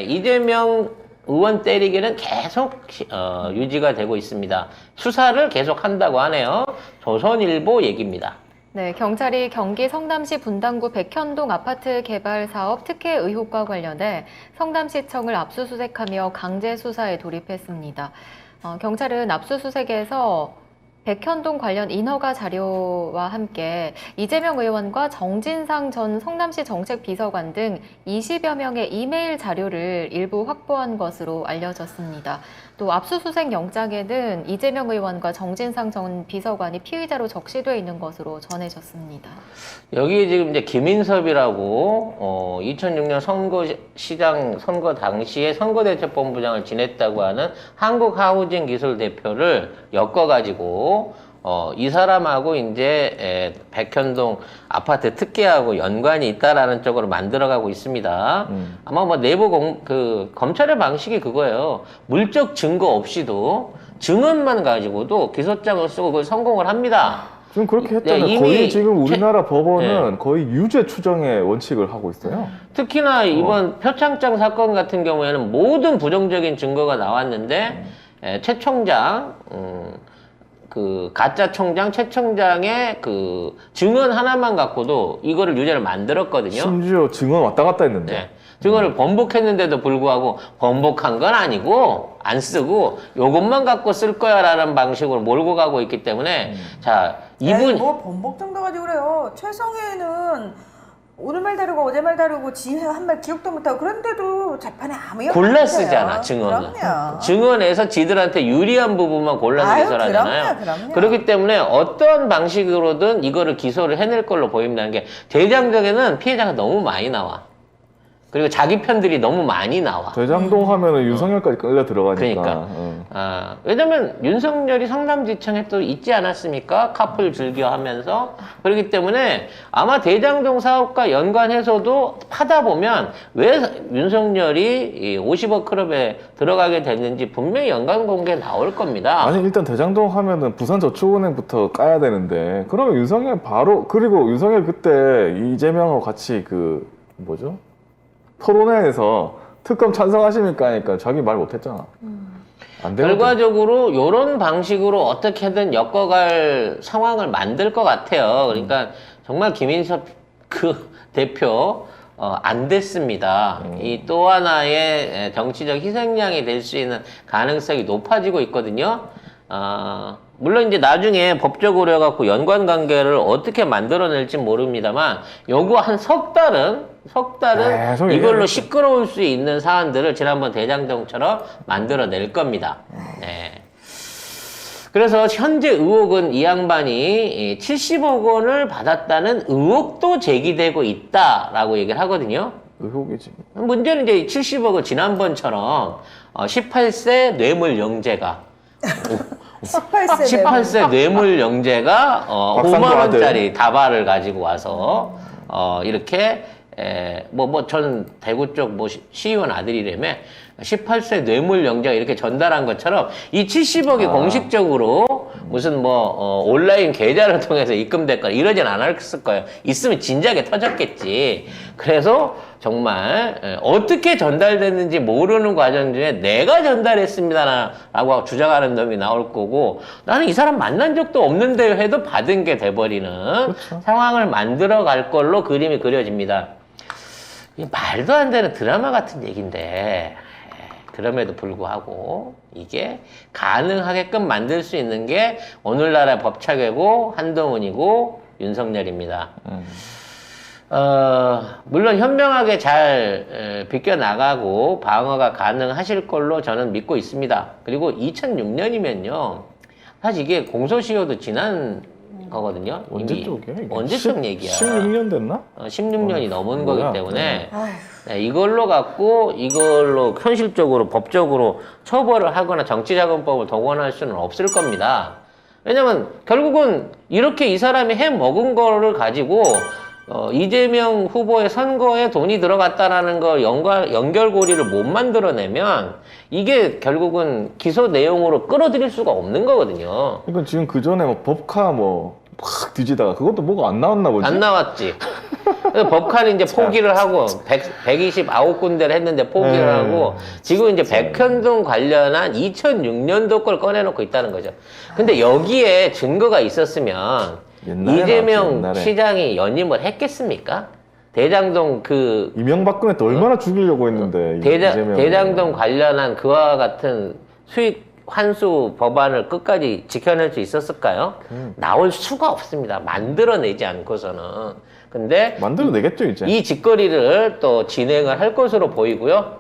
이재명 의원 때리기는 계속 유지가 되고 있습니다. 수사를 계속 한다고 하네요. 조선일보 얘기입니다. 네, 경찰이 경기 성남시 분당구 백현동 아파트 개발 사업 특혜 의혹과 관련해 성남시청을 압수수색하며 강제 수사에 돌입했습니다. 경찰은 압수수색에서 백현동 관련 인허가 자료와 함께 이재명 의원과 정진상 전 성남시 정책비서관 등 20여 명의 이메일 자료를 일부 확보한 것으로 알려졌습니다. 또 압수수색 영장에는 이재명 의원과 정진상 전 비서관이 피의자로 적시되어 있는 것으로 전해졌습니다. 여기 지금 이제 김인섭이라고 2006년 선거시장 선거 당시에 선거대책본부장을 지냈다고 하는 한국하우징기술 대표를 엮어가지고 이 사람하고 이제 백현동 아파트 특혜하고 연관이 있다라는 쪽으로 만들어가고 있습니다. 아마 뭐 내부 검찰의 방식이 그거예요. 물적 증거 없이도 증언만 가지고도 기소장을 쓰고 그걸 성공을 합니다. 지금 그렇게 했잖아요. 거의 지금 우리나라 법원은 거의 유죄 추정의 원칙을 하고 있어요. 특히나 이번 표창장 사건 같은 경우에는 모든 부정적인 증거가 나왔는데 최 총장 그 가짜 총장, 최 총장의 그 증언 하나만 갖고도 이거를 유죄를 만들었거든요. 심지어 증언 왔다 갔다 했는데. 네. 증언을 번복했는데도 불구하고 번복한 건 아니고 안 쓰고 요것만 갖고 쓸 거야라는 방식으로 몰고 가고 있기 때문에 자 이분 뭐 번복 정도 가지고 그래요. 최성애는 오늘 말 다르고 어제 말 다르고 지 한 말 기억도 못하고 그런데도 재판에 아무 영향 골라 쓰잖아 증언을. 그럼요. 증언에서 지들한테 유리한 부분만 골라서 기소를 하잖아요. 그럼요. 그렇기 때문에 어떤 방식으로든 이거를 기소를 해낼 걸로 보입니다. 게 대장정에는 피해자가 너무 많이 나와. 그리고 자기 편들이 너무 많이 나와. 대장동 하면은 윤석열까지 끌려 들어가니까. 그러니까. 왜냐면 윤석열이 성남지청에 또 있지 않았습니까? 카풀 즐겨하면서. 그렇기 때문에 아마 대장동 사업과 연관해서도 파다 보면 왜 윤석열이 50억 클럽에 들어가게 됐는지 분명히 연관 공개 나올 겁니다. 아니 일단 대장동 하면은 부산저축은행부터 까야 되는데 그러면 윤석열 바로 그리고 윤석열 그때 이재명하고 같이 그 뭐죠? 토론회에서 특검 찬성하십니까? 하니까 자기 말 못했잖아. 안 되거든. 결과적으로 이런 방식으로 어떻게든 엮어갈 상황을 만들 것 같아요. 그러니까 정말 김인섭 그 대표 안 됐습니다. 이 또 하나의 정치적 희생양이 될 수 있는 가능성이 높아지고 있거든요. 물론 이제 나중에 법적으로 해갖고 연관 관계를 어떻게 만들어낼지 모릅니다만 요거 한 석 달은 이걸로 시끄러울 수 있는 사안들을 지난번 대장정처럼 만들어낼 겁니다. 네. 그래서 현재 의혹은 이 양반이 70억 원을 받았다는 의혹도 제기되고 있다라고 얘기를 하거든요. 의혹이지. 문제는 이제 70억을 지난번처럼 18세 뇌물영재가 18세 뇌물영재가 5만 원짜리 다발을 가지고 와서 이렇게 전 대구 쪽 시의원 아들이라며 18세 뇌물영재가 이렇게 전달한 것처럼 이 70억이 공식적으로 무슨 온라인 계좌를 통해서 입금됐거나 이러진 않았을 거예요. 있으면 진작에 터졌겠지. 그래서 정말 어떻게 전달됐는지 모르는 과정 중에 내가 전달했습니다라고 주장하는 놈이 나올 거고 나는 이 사람 만난 적도 없는데 해도 받은 게 돼버리는 그렇죠. 상황을 만들어 갈 걸로 그림이 그려집니다. 말도 안 되는 드라마 같은 얘기인데 그럼에도 불구하고 이게 가능하게끔 만들 수 있는 게 오늘날의 법차계고 한동훈이고 윤석열입니다. 물론 현명하게 잘 비껴나가고 방어가 가능하실 걸로 저는 믿고 있습니다. 그리고 2006년이면요. 사실 이게 공소시효도 지난 거거든요. 언제 쪽이야? 언제적 얘기야? 16년 됐나? 16년이 넘은 거기 때문에 네, 이걸로 현실적으로 법적으로 처벌을 하거나 정치자금법을 동원할 수는 없을 겁니다. 왜냐면 결국은 이렇게 이 사람이 해먹은 거를 가지고 이재명 후보의 선거에 돈이 들어갔다라는 거 연결고리를 못 만들어내면 이게 결국은 기소 내용으로 끌어들일 수가 없는 거거든요. 그러니까 지금 그 전에 법카 막 뒤지다가 그것도 뭐가 안 나왔나 보지? 안 나왔지. 그래서 법관이 이제 포기를 하고 129군데를 했는데 포기를 네. 하고 지금 이제 백현동 관련한 2006년도 걸 꺼내놓고 있다는 거죠. 근데 여기에 증거가 있었으면 옛날에 이재명 나왔지, 옛날에. 시장이 연임을 했겠습니까? 대장동 그 이명박근혜 때 얼마나 죽이려고 했는데 이재명을. 대장동 관련한 그와 같은 수익 환수 법안을 끝까지 지켜낼 수 있었을까요? 나올 수가 없습니다. 만들어내지 않고서는. 근데 만들어내겠죠 이제. 이 짓거리를 또 진행을 할 것으로 보이고요.